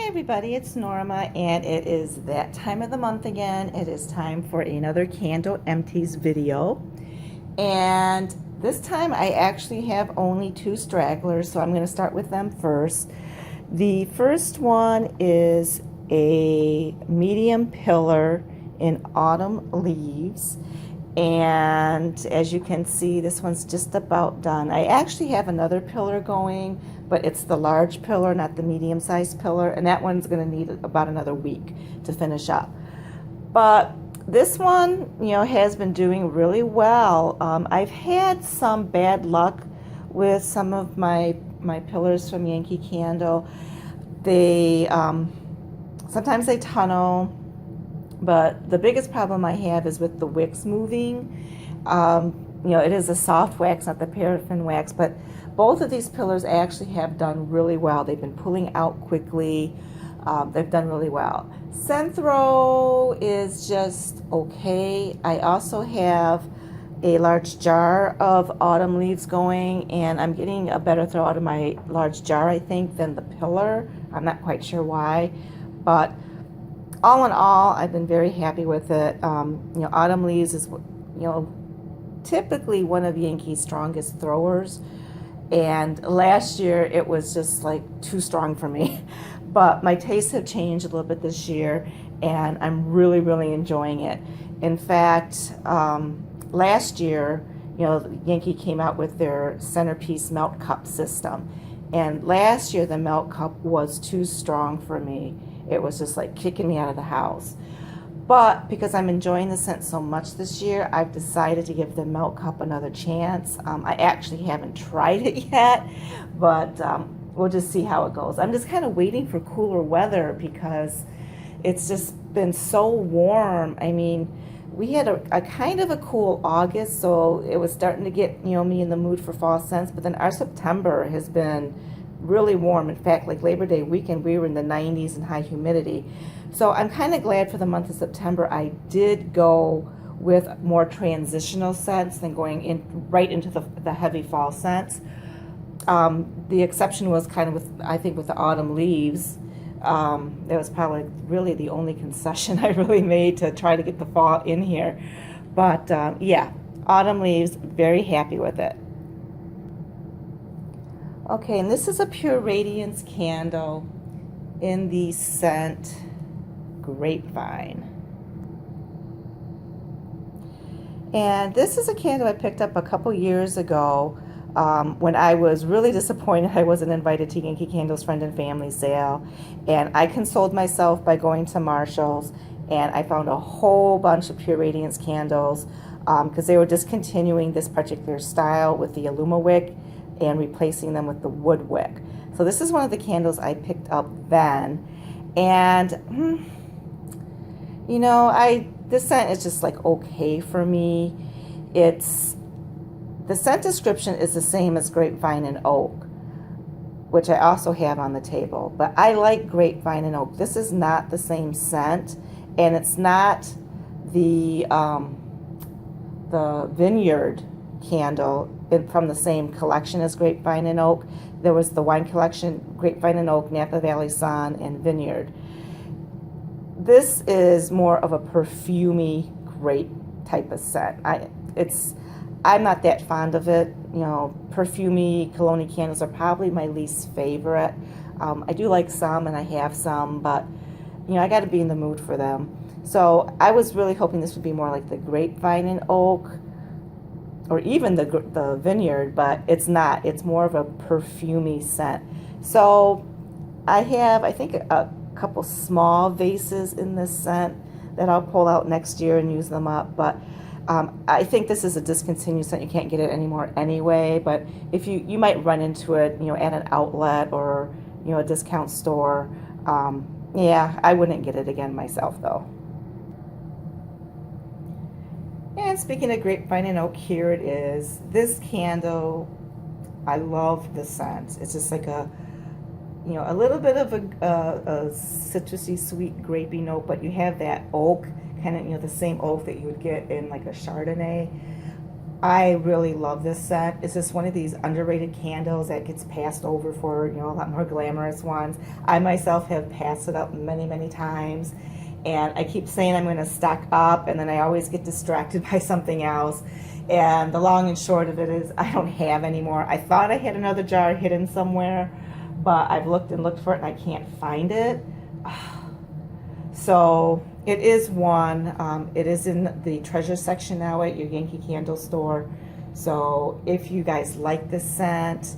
Hi everybody, it's Norma and it is that time of the month again. It is time for another Candle Empties video. And this time I actually have only two stragglers, so I'm going to start with them first. The first one is a medium pillar in autumn leaves. And as you can see, this one's just about done. I actually have another pillar going, but it's the large pillar, not the medium-sized pillar, and that one's going to need about another week to finish up. But this one, has been doing really well. I've had some bad luck with some of my pillars from Yankee Candle. They sometimes they tunnel. But the biggest problem I have is with the wicks moving. It is a soft wax, not the paraffin wax, but both of these pillars actually have done really well. They've been pulling out quickly. They've done really well. Centro is just okay. I also have a large jar of autumn leaves going, and I'm getting a better throw out of my large jar, I think, than the pillar. I'm not quite sure why, but all in all, I've been very happy with it. Autumn leaves is, typically one of Yankee's strongest throwers. And last year, it was just like too strong for me. But my tastes have changed a little bit this year, and I'm really, really enjoying it. In fact, last year, Yankee came out with their centerpiece melt cup system. And last year, the melt cup was too strong for me. It was just like kicking me out of the house. But because I'm enjoying the scent so much this year, I've decided to give the melt cup another chance. I actually haven't tried it yet, but we'll just see how it goes. I'm just kind of waiting for cooler weather because it's just been so warm. I mean, we had a kind of a cool August, so it was starting to get me in the mood for fall scents. But then our September has been really warm. In fact, like Labor Day weekend, we were in the 90s and high humidity. So I'm kind of glad for the month of September I did go with more transitional scents than going right into the heavy fall scents. The exception was kind of with the autumn leaves. That was probably really the only concession I really made to try to get the fall in here. But yeah, autumn leaves, very happy with it. Okay, and this is a Pure Radiance candle in the scent Grapevine. And this is a candle I picked up a couple years ago when I was really disappointed I wasn't invited to Yankee Candle's Friend and Family sale. And I consoled myself by going to Marshall's, and I found a whole bunch of Pure Radiance candles because they were discontinuing this particular style with the Illuma wick and replacing them with the wood wick. So this is one of the candles I picked up then, and this scent is just like okay for me. The scent description is the same as Grapevine and Oak, which I also have on the table, but I like Grapevine and Oak. This is not the same scent, and it's not the Vineyard candle from the same collection as Grapevine and Oak. There was the wine collection, Grapevine and Oak, Napa Valley Sun, and Vineyard. This is more of a perfumey grape type of scent. I'm not that fond of it. Perfumey Colonial candles are probably my least favorite. I do like some, and I have some, but I got to be in the mood for them. So I was really hoping this would be more like the Grapevine and Oak, or even the Vineyard, but it's not. It's more of a perfumey scent. So I have, I think, a couple small vases in this scent that I'll pull out next year and use them up. But I think this is a discontinued scent. You can't get it anymore anyway. But if you might run into it, at an outlet or a discount store. Yeah, I wouldn't get it again myself though. And speaking of Grapevine and Oak, here it is. This candle, I love the scent. It's just like a little bit of a citrusy, sweet, grapey note, but you have that oak, kind of, the same oak that you would get in like a Chardonnay. I really love this scent. It's just one of these underrated candles that gets passed over for, you know, a lot more glamorous ones. I myself have passed it up many, many times, and I keep saying I'm going to stock up, and then I always get distracted by something else. And the long and short of it is I don't have any more. I thought I had another jar hidden somewhere, but I've looked and looked for it and I can't find it. So it is one. It is in the treasure section now at your Yankee candle store. So if you guys like this scent,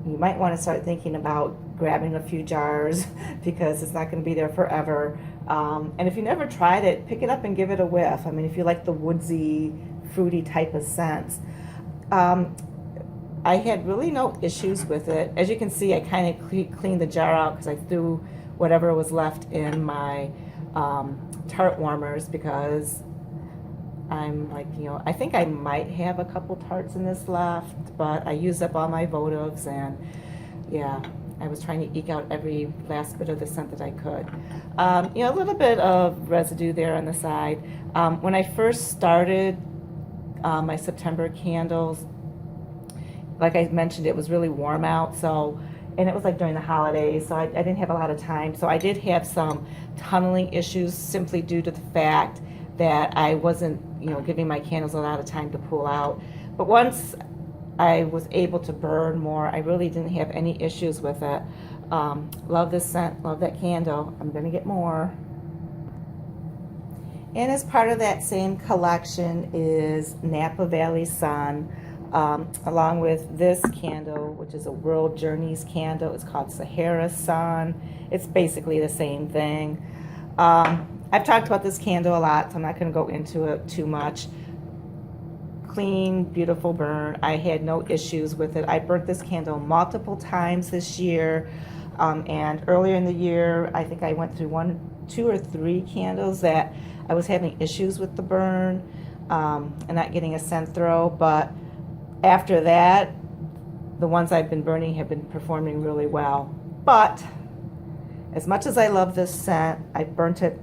you might want to start thinking about grabbing a few jars because it's not going to be there forever. And if you never tried it, pick it up and give it a whiff. I mean, if you like the woodsy, fruity type of scents. I had really no issues with it. As you can see, I kind of cleaned the jar out because I threw whatever was left in my tart warmers because I'm like, you know, I think I might have a couple tarts in this left, but I used up all my votives, and yeah, I was trying to eke out every last bit of the scent that I could. You know, a little bit of residue there on the side. When I first started my September candles, like I mentioned, it was really warm out, so, and it was like during the holidays, so I didn't have a lot of time. So I did have some tunneling issues simply due to the fact that I wasn't, you know, giving my candles a lot of time to pull out. But once I was able to burn more, I really didn't have any issues with it. Love this scent, love that candle. I'm gonna get more. And as part of that same collection is Napa Valley Sun, along with this candle, which is a World Journeys candle. It's called Sahara Sun. It's basically the same thing. I've talked about this candle a lot, so I'm not going to go into it too much. Clean, beautiful burn. I had no issues with it. I burnt this candle multiple times this year, and earlier in the year, I think I went through 2 or 3 candles that I was having issues with the burn and not getting a scent throw, but after that, the ones I've been burning have been performing really well. But as much as I love this scent, I've burnt it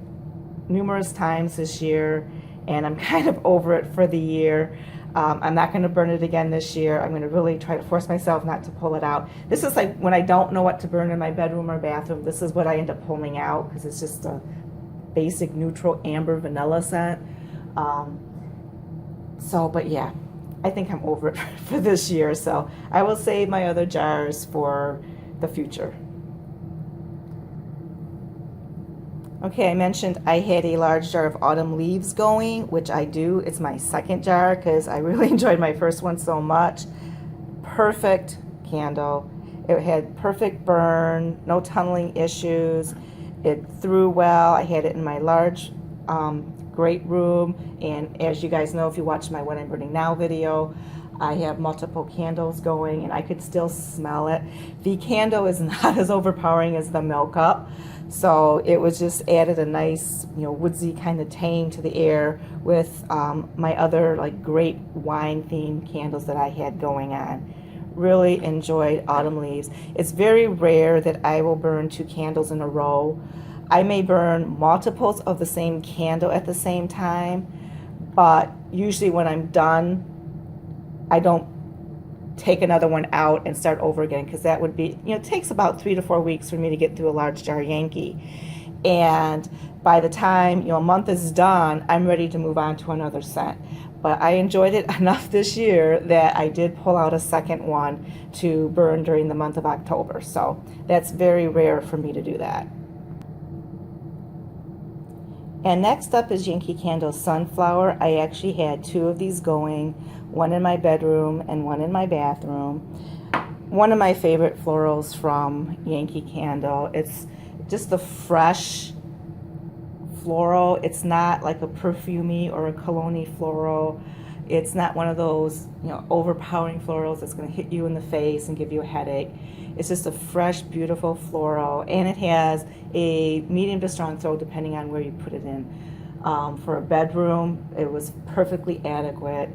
numerous times this year, and I'm kind of over it for the year. I'm not going to burn it again this year. I'm going to really try to force myself not to pull it out. This is like when I don't know what to burn in my bedroom or bathroom, this is what I end up pulling out because it's just a basic neutral amber vanilla scent. But yeah, I think I'm over it for this year, so I will save my other jars for the future. Okay, I mentioned I had a large jar of autumn leaves going, which I do. It's my second jar because I really enjoyed my first one so much. Perfect candle. It had perfect burn, no tunneling issues. It threw well. I had it in my large great room, and as you guys know, if you watch my What I'm Burning Now video, I have multiple candles going and I could still smell it. The candle is not as overpowering as the Milk Up, so it was just added a nice, you know, woodsy kind of tang to the air with my other like great wine themed candles that I had going on. Really enjoyed autumn leaves. It's very rare that I will burn 2 candles in a row. I may burn multiples of the same candle at the same time, but usually when I'm done, I don't take another one out and start over again because that would be, you know, it takes about 3 to 4 weeks for me to get through a large jar Yankee. And by the time, you know, a month is done, I'm ready to move on to another scent. But I enjoyed it enough this year that I did pull out a second one to burn during the month of October. So that's very rare for me to do that. And next up is Yankee Candle Sunflower. I actually had 2 of these going, one in my bedroom and one in my bathroom. One of my favorite florals from Yankee Candle. It's just the fresh floral. It's not like a perfumey or a Colonial floral. It's not one of those, you know, overpowering florals that's going to hit you in the face and give you a headache. It's just a fresh, beautiful floral, and it has a medium to strong throw depending on where you put it in. For a bedroom, it was perfectly adequate.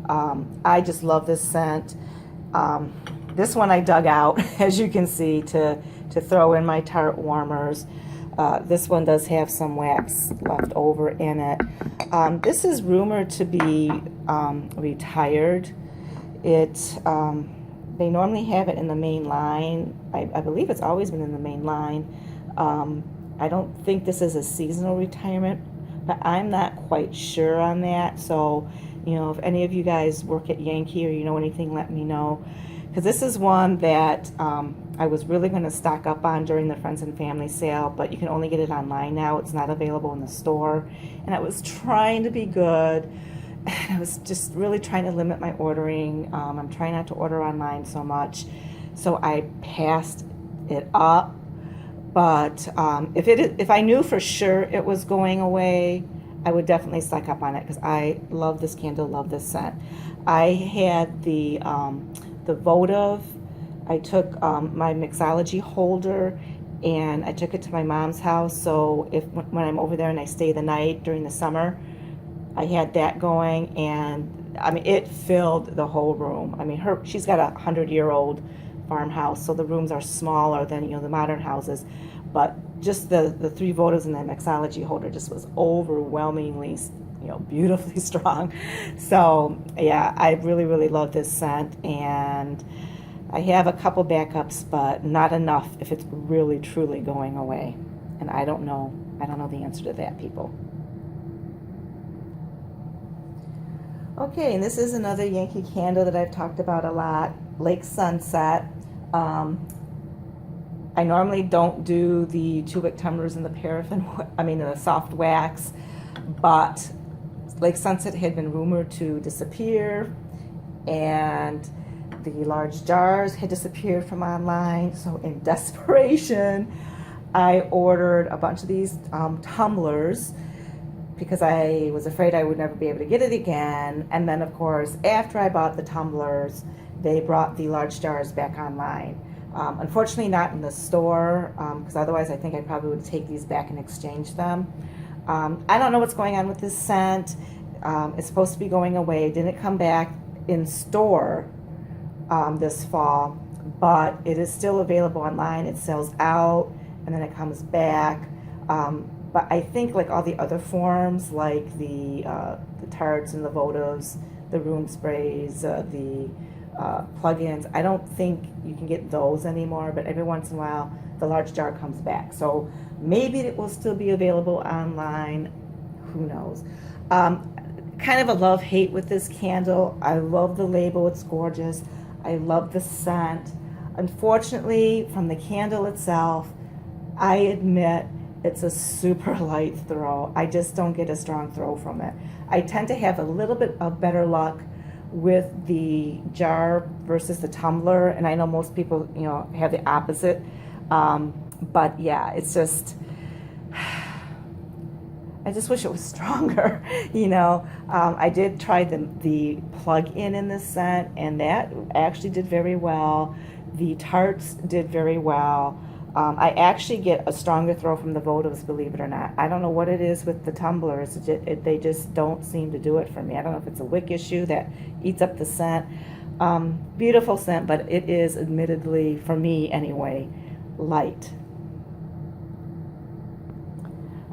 I just love this scent. This one I dug out, as you can see, to throw in my tart warmers. This one does have some wax left over in it. This is rumored to be retired. They normally have it in the main line. I believe it's always been in the main line. I don't think this is a seasonal retirement, but I'm not quite sure on that. So, you know, if any of you guys work at Yankee or you know anything, let me know. Because this is one that I was really going to stock up on during the Friends and Family sale, but you can only get it online now. It's not available in the store. And I was trying to be good. I was just really trying to limit my ordering. I'm trying not to order online so much. So I passed it up. But if I knew for sure it was going away, I would definitely stock up on it because I love this candle, love this scent. I had the votive. I took my mixology holder and I took it to my mom's house. So when I'm over there and I stay the night during the summer, I had that going, and I mean it filled the whole room. I mean she's got a 100-year-old farmhouse, so the rooms are smaller than the modern houses, but just the three votives and that mixology holder just was overwhelmingly beautifully strong. So yeah, I really love this scent, and I have a couple backups, but not enough if it's really truly going away. And I don't know the answer to that, people. Okay, and this is another Yankee candle that I've talked about a lot, Lake Sunset. I normally don't do the 2-wick tumblers and the paraffin, the soft wax, but Lake Sunset had been rumored to disappear, and the large jars had disappeared from online. So in desperation, I ordered a bunch of these tumblers because I was afraid I would never be able to get it again. And then, of course, after I bought the tumblers, they brought the large jars back online. Unfortunately, not in the store, because otherwise I think I probably would take these back and exchange them. I don't know what's going on with this scent. It's supposed to be going away. It didn't come back in store this fall, but it is still available online. It sells out, and then it comes back. But I think like all the other forms, like the tarts and the votives, the room sprays, the plug-ins, I don't think you can get those anymore, but every once in a while the large jar comes back. So maybe it will still be available online. Who knows? Kind of a love-hate with this candle. I love the label. It's gorgeous. I love the scent. Unfortunately, from the candle itself, I admit it's a super light throw. I just don't get a strong throw from it. I tend to have a little bit of better luck with the jar versus the tumbler, and I know most people, have the opposite. But yeah, it's just, I just wish it was stronger, I did try the plug-in in this scent, and that actually did very well. The tarts did very well. I actually get a stronger throw from the votives, believe it or not. I don't know what it is with the tumblers. They just don't seem to do it for me. I don't know if it's a wick issue that eats up the scent. Beautiful scent, but it is admittedly, for me anyway, light.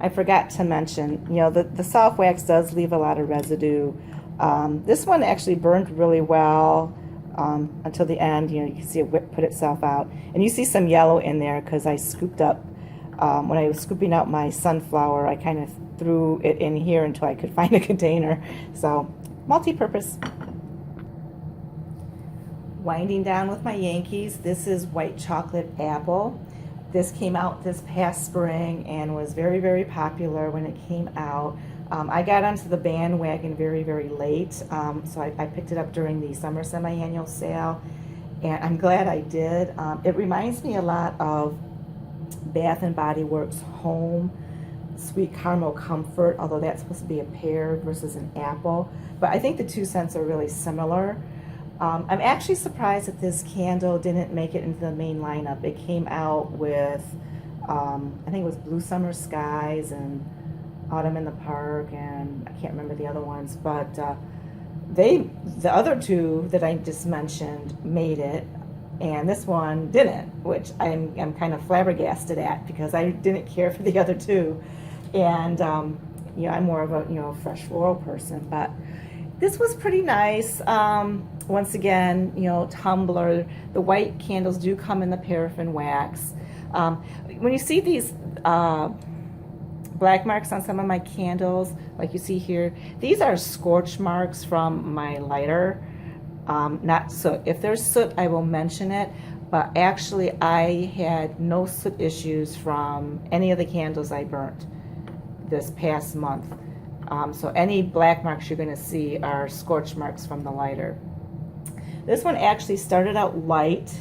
I forgot to mention, the soft wax does leave a lot of residue. This one actually burned really well until the end. You can see a wick put itself out. And you see some yellow in there because I scooped up, when I was scooping out my sunflower, I kind of threw it in here until I could find a container. So, multi-purpose. Winding down with my Yankees, this is White Chocolate Apple. This came out this past spring and was very popular when it came out. I got onto the bandwagon very late, so I picked it up during the summer semi-annual sale, and I'm glad I did. It reminds me a lot of Bath and Body Works Home Sweet Caramel Comfort, although that's supposed to be a pear versus an apple, but I think the two scents are really similar. I'm actually surprised that this candle didn't make it into the main lineup. It came out with, I think it was Blue Summer Skies and Autumn in the Park, and I can't remember the other ones, but the other two that I just mentioned made it, and this one didn't, which I'm kind of flabbergasted at because I didn't care for the other two. And you know, I'm more of a, you know, fresh floral person, but this was pretty nice. Once again, you know, tumbler. The white candles do come in the paraffin wax. When you see these black marks on some of my candles, like you see here, these are scorch marks from my lighter, not soot. If there's soot, I will mention it, but actually I had no soot issues from any of the candles I burnt this past month. So any black marks you're going to see are scorch marks from the lighter. This one actually started out light.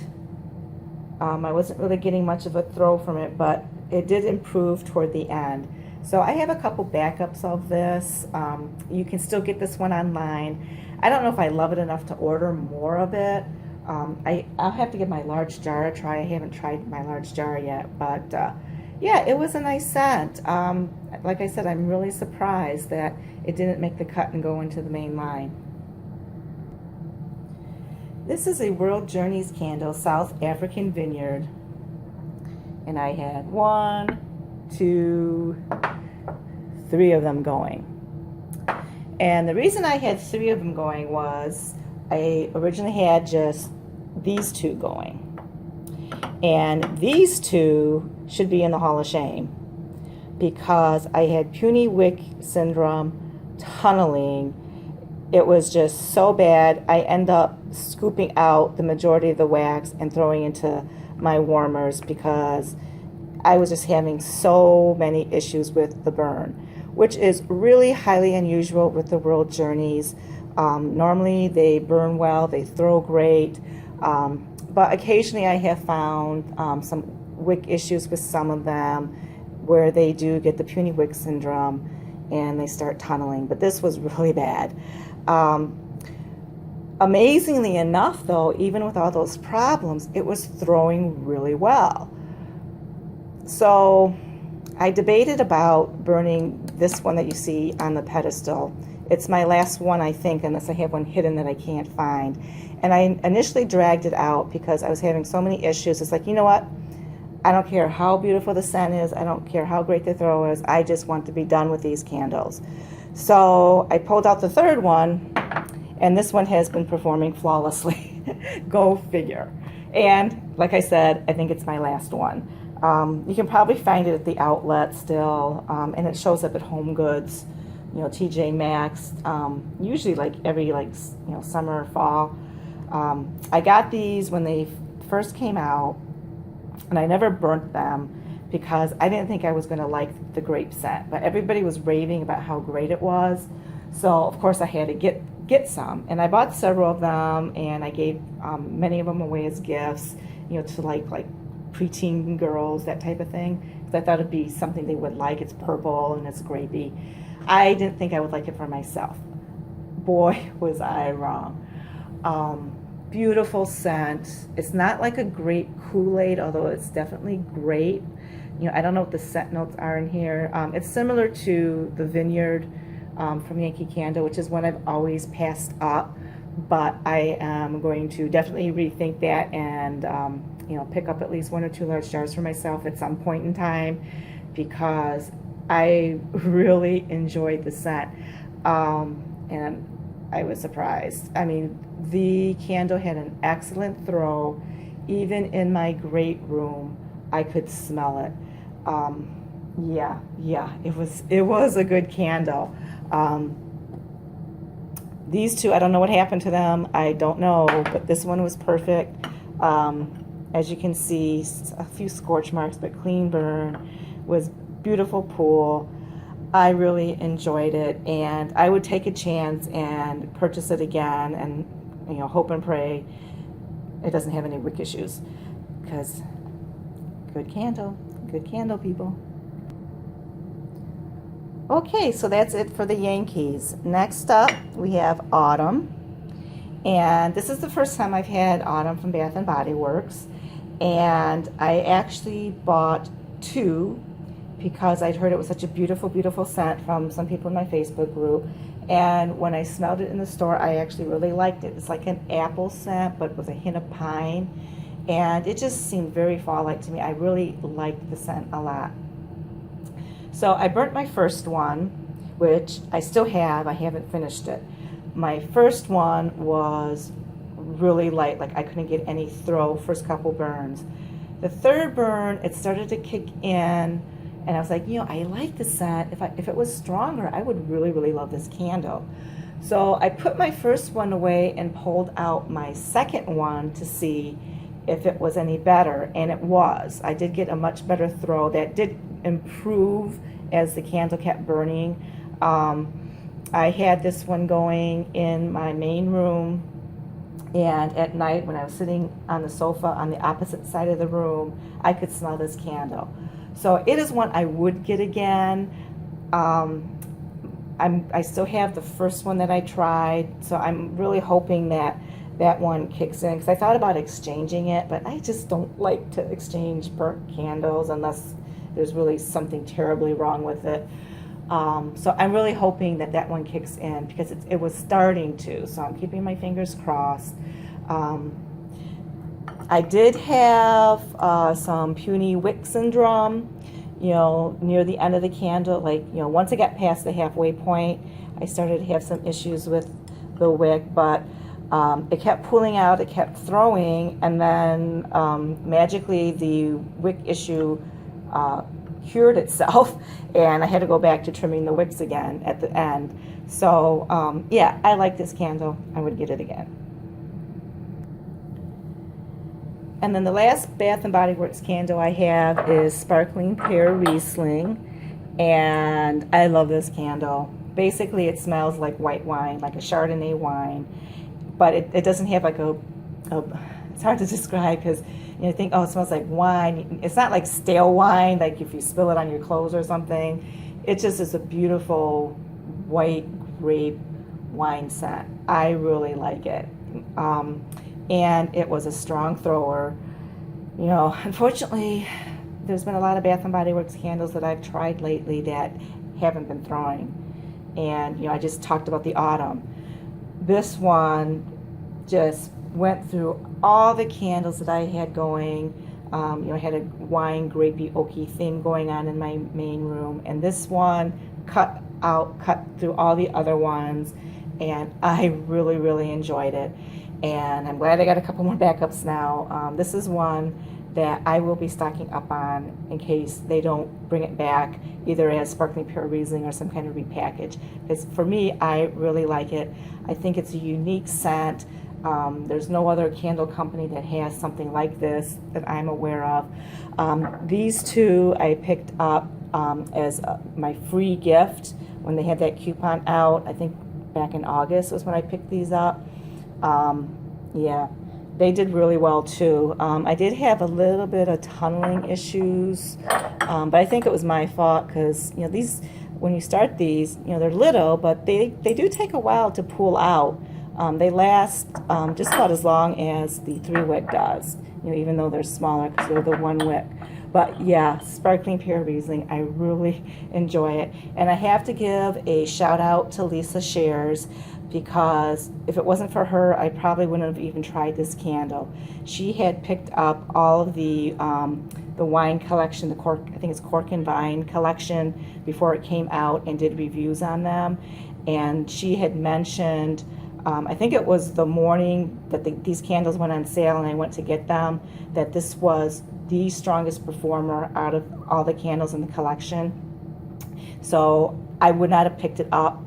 I wasn't really getting much of a throw from it, but it did improve toward the end. So I have a couple backups of this. You can still get this one online. I don't know if I love it enough to order more of it. I'll have to give my large jar a try. I haven't tried my large jar yet, but yeah, it was a nice scent. Like I said, I'm really surprised that it didn't make the cut and go into the main line. This is a World Journeys candle, South African Vineyard. And I had 1, 2, 3 of them going. And the reason I had 3 of them going was I originally had just these 2 going. And these 2 should be in the Hall of Shame because I had puny wick syndrome, tunneling. It was just so bad. I end up scooping out the majority of the wax and throwing into my warmers because I was just having so many issues with the burn, which is really highly unusual with the World Journeys. Normally they burn well, they throw great, but occasionally I have found some wick issues with some of them where they do get the puny wick syndrome and they start tunneling, but this was really bad. Amazingly enough though, even with all those problems, it was throwing really well. So I debated about burning this one that you see on the pedestal. It's my last one, I think, unless I have one hidden that I can't find. And I initially dragged it out because I was having so many issues. It's like, you know what? I don't care how beautiful the scent is. I don't care how great the throw is. I just want to be done with these candles. So I pulled out the third one, and this one has been performing flawlessly. Go figure. And like I said, I think it's my last one. You can probably find it at the outlet still, and it shows up at Home Goods, you know, TJ Maxx, usually like every summer or fall. I got these when they first came out, and I never burnt them because I didn't think I was going to like the grape scent, but everybody was raving about how great it was. So of course I had to get some, and I bought several of them, and I gave many of them away as gifts, you know, to like preteen girls, that type of thing, because I thought it'd be something they would like. It's purple and it's grapey. I didn't think I would like it for myself. Boy, was I wrong. Beautiful scent. It's not like a grape Kool-Aid, although it's definitely grape. You know, I don't know what the scent notes are in here. It's similar to the Vineyard from Yankee Candle, which is one I've always passed up, but I am going to definitely rethink that and you know, pick up at least 1 or 2 large jars for myself at some point in time because I really enjoyed the scent, and I was surprised. I mean, the candle had an excellent throw. Even in my great room, I could smell it. Yeah, it was a good candle. These 2, I don't know what happened to them. I don't know, but this one was perfect. As you can see, a few scorch marks, but clean burn. Was beautiful pool. I really enjoyed it, and I would take a chance and purchase it again, and you know, hope and pray it doesn't have any wick issues, because good candle, people. Okay, so that's it for the Yankees. Next up, we have Autumn, and this is the first time I've had Autumn from Bath and Body Works, and I actually bought 2 because I'd heard it was such a beautiful scent from some people in my Facebook group. And when I smelled it in the store, I actually really liked it. It's like an apple scent, but with a hint of pine. And it just seemed very fall-like to me. I really liked the scent a lot. So I burnt my first one, which I still have. I haven't finished it. My first one was really light, like I couldn't get any throw first couple burns. The third burn, it started to kick in, and I was like, I like the scent. If it was stronger, I would really, really love this candle. So I put my first one away and pulled out my second one to see if it was any better, and it was. I did get a much better throw. That did improve as the candle kept burning. I had this one going in my main room, and at night when I was sitting on the sofa on the opposite side of the room, I could smell this candle. So it is one I would get again. I still have the first one that I tried, so I'm really hoping that that one kicks in, because I thought about exchanging it, but I just don't like to exchange burnt candles unless there's really something terribly wrong with it. So I'm really hoping that that one kicks in, because it was starting to, so I'm keeping my fingers crossed. I did have some puny wick syndrome, near the end of the candle. Like, once I got past the halfway point, I started to have some issues with the wick, but it kept pulling out, it kept throwing, and then magically the wick issue cured itself, and I had to go back to trimming the wicks again at the end. So yeah, I like this candle. I would get it again. And then the last Bath & Body Works candle I have is Sparkling Pear Riesling, and I love this candle. Basically, it smells like white wine, like a Chardonnay wine, but it doesn't have like it's hard to describe, because you think, oh, it smells like wine. It's not like stale wine, like if you spill it on your clothes or something. It just is a beautiful white grape wine scent. I really like it. And it was a strong thrower. Unfortunately, there's been a lot of Bath & Body Works candles that I've tried lately that haven't been throwing. And, I just talked about the autumn. This one just went through all the candles that I had going. I had a wine, grapey, oaky theme going on in my main room. And this one cut through all the other ones. And I really, really enjoyed it. And I'm glad I got a couple more backups now. This is one that I will be stocking up on in case they don't bring it back, either as Sparkling Pear Riesling or some kind of repackage. Because for me, I really like it. I think it's a unique scent. There's no other candle company that has something like this that I'm aware of. These two I picked up as my free gift when they had that coupon out. I think back in August was when I picked these up. Yeah, they did really well too. I did have a little bit of tunneling issues, but I think it was my fault, because these, when you start these, they're little, but they do take a while to pull out. They last just about as long as the 3-wick does, even though they're smaller because they're the 1-wick. But yeah, Sparkling Pear Riesling, I really enjoy it. And I have to give a shout out to Lisa Shares, because if it wasn't for her, I probably wouldn't have even tried this candle. She had picked up all of the wine collection, I think it's Cork and Vine collection, before it came out, and did reviews on them. And she had mentioned, I think it was the morning that these candles went on sale and I went to get them, that this was the strongest performer out of all the candles in the collection. So I would not have picked it up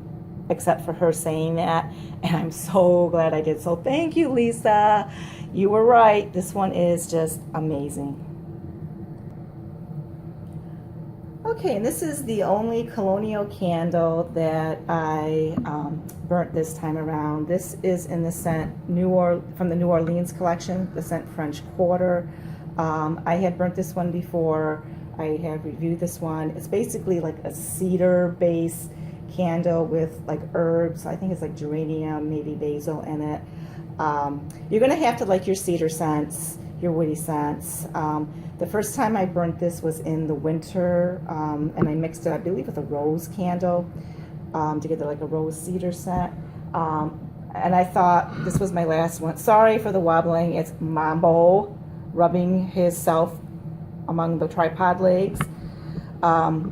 except for her saying that, and I'm so glad I did. So thank you, Lisa. You were right. This one is just amazing. Okay, and this is the only Colonial candle that I burnt this time around. This is in the scent from the New Orleans collection, the scent French Quarter. I had burnt this one before. I have reviewed this one. It's basically like a cedar base candle with like herbs. I think it's like geranium, maybe basil in it. You're gonna have to like your cedar scents, your woody scents. The first time I burnt this was in the winter, and I mixed it, I believe, with a rose candle to get like a rose cedar scent. And I thought this was my last one. Sorry for the wobbling. It's Mambo rubbing himself among the tripod legs. But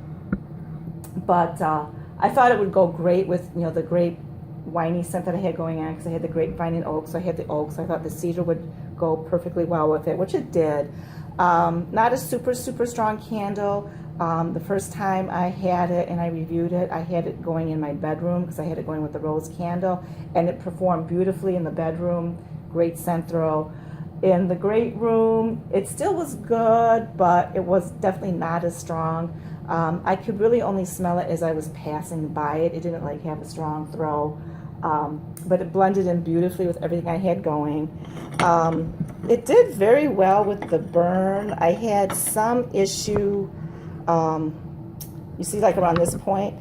I thought it would go great with, you know, the grape winey scent that I had going on, because I had the Grapevine and Oak, so I had the oak, so I thought the cedar would go perfectly well with it, which it did. Not a super strong candle. The first time I had it and I reviewed it, I had it going in my bedroom because I had it going with the rose candle, and it performed beautifully in the bedroom. Great scent throw. In the great room, it still was good, but it was definitely not as strong. I could really only smell it as I was passing by it. It didn't like have a strong throw, but it blended in beautifully with everything I had going. It did very well with the burn. I had some issue, you see, like around this point.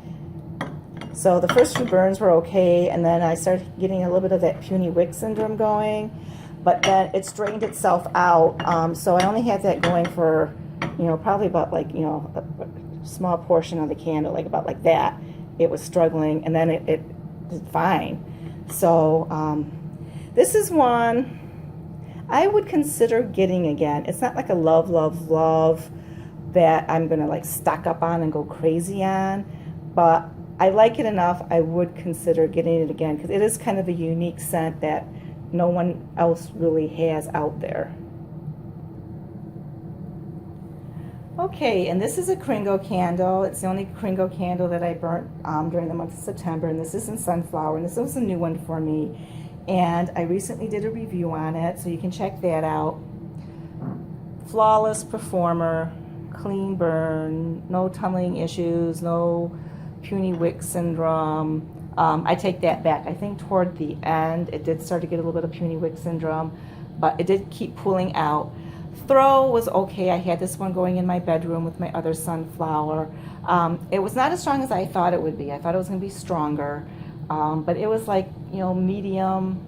So the first few burns were okay, and then I started getting a little bit of that puny wick syndrome going, but then it strained itself out. So I only had that going for, you know, probably about like, you know, a small portion of the candle, like about like that. It was struggling, and then it did fine. So this is one I would consider getting again. It's not like a love that I'm gonna like stock up on and go crazy on, but I like it enough. I would consider getting it again because it is kind of a unique scent that no one else really has out there. Okay, and this is a Kringle candle. It's the only Kringle candle that I burnt during the month of September, and this is in Sunflower, and this was a new one for me. And I recently did a review on it, so you can check that out. Flawless performer, clean burn, no tumbling issues, no puny wick syndrome. I take that back. I think toward the end, it did start to get a little bit of puny wick syndrome, but it did keep pulling out. Throw was okay. I had this one going in my bedroom with my other sunflower. It was not as strong as I thought it would be. I thought it was going to be stronger, but it was like, you know, medium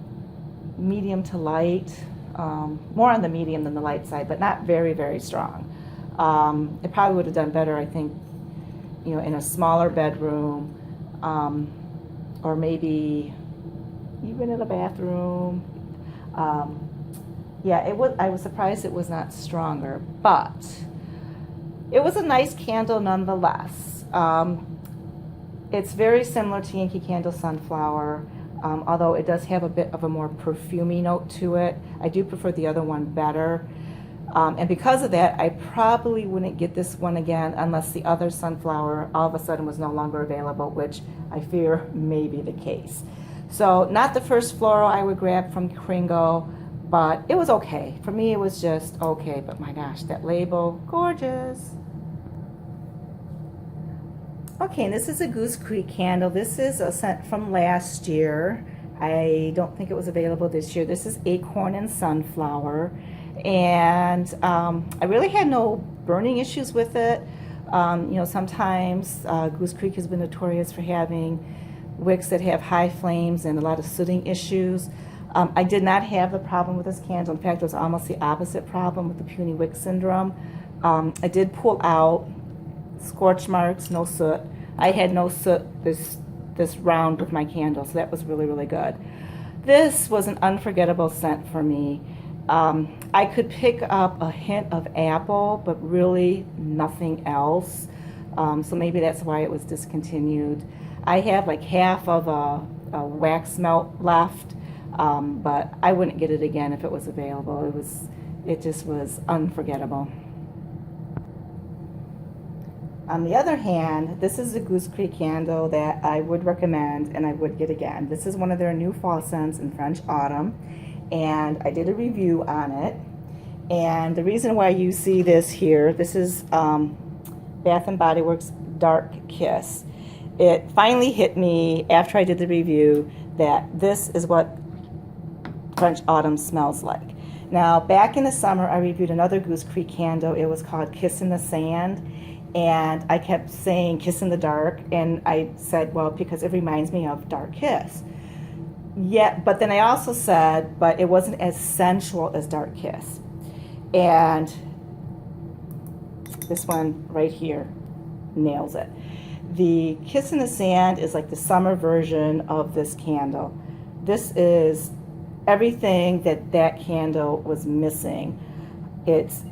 to light, more on the medium than the light side, but not very strong. It probably would have done better, I think, you know, in a smaller bedroom, or maybe even in a bathroom. Yeah, it was. I was surprised it was not stronger, but it was a nice candle nonetheless. It's very similar to Yankee Candle Sunflower, although it does have a bit of a more perfumey note to it. I do prefer the other one better. And because of that, I probably wouldn't get this one again unless the other sunflower all of a sudden was no longer available, which I fear may be the case. So not the first floral I would grab from Kringle, but it was okay. For me, it was just okay, but my gosh, that label, gorgeous. Okay, and this is a Goose Creek candle. This is a scent from last year. I don't think it was available this year. This is Acorn and Sunflower. And I really had no burning issues with it. You know, sometimes Goose Creek has been notorious for having wicks that have high flames and a lot of sooting issues. I did not have the problem with this candle. In fact, it was almost the opposite problem with the puny wick syndrome. I did pull out scorch marks, no soot. I had no soot this round with my candle, so that was really good. This was an unforgettable scent for me. I could pick up a hint of apple, but really nothing else. So maybe that's why it was discontinued. I have like half of a wax melt left, but I wouldn't get it again if it was available. It just was unforgettable. On the other hand, this is a Goose Creek candle that I would recommend and I would get again. This is one of their new fall scents in French Autumn, and I did a review on it. And the reason why you see this here, this is Bath & Body Works Dark Kiss. It finally hit me after I did the review that this is what French Autumn smells like. Now, back in the summer, I reviewed another Goose Creek candle. It was called Kiss in the Sand. And I kept saying Kiss in the Dark, and I said, well, because it reminds me of Dark Kiss. Yeah, but then I also said, but it wasn't as sensual as Dark Kiss. And this one right here nails it. The Kiss in the Sand is like the summer version of this candle. This is everything that candle was missing. It's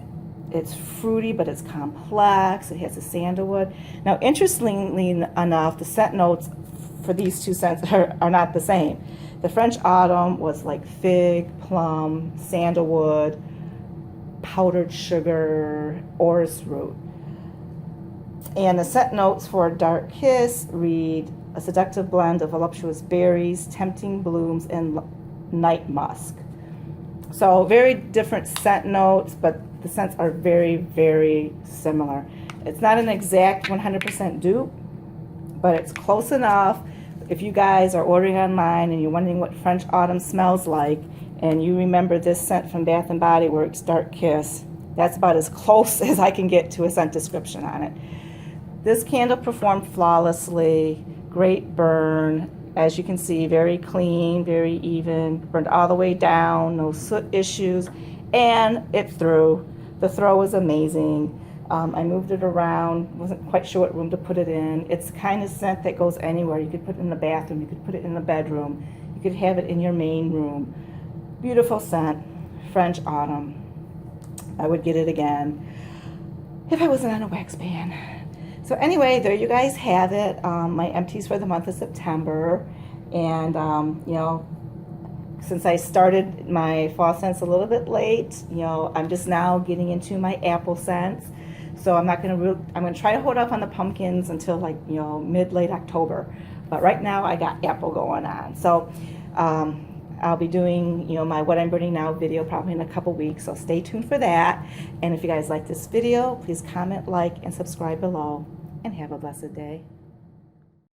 It's fruity, but it's complex. It has the sandalwood. Now, interestingly enough, the scent notes for these two scents are not the same. The French Autumn was like fig, plum, sandalwood, powdered sugar, orris root. And the scent notes for Dark Kiss read a seductive blend of voluptuous berries, tempting blooms, and night musk. So very different scent notes, but the scents are very, very similar. It's not an exact 100% dupe, but it's close enough. If you guys are ordering online and you're wondering what French Autumn smells like, and you remember this scent from Bath & Body Works, Dark Kiss, that's about as close as I can get to a scent description on it. This candle performed flawlessly, great burn. As you can see, very clean, very even, burned all the way down, no soot issues, and it threw. The throw was amazing. I moved it around, wasn't quite sure what room to put it in. It's the kind of scent that goes anywhere. You could put it in the bathroom, you could put it in the bedroom, you could have it in your main room. Beautiful scent, French Autumn. I would get it again if I wasn't on a wax pan. So anyway, there you guys have it, my empties for the month of September. And, you know, since I started my fall scents a little bit late, you know, I'm just now getting into my apple scents. So I'm not going to, I'm going to try to hold off on the pumpkins until like, you know, late October. But right now I got apple going on. So I'll be doing, you know, my What I'm Burning Now video probably in a couple weeks. So stay tuned for that. And if you guys like this video, please comment, like, and subscribe below. And have a blessed day.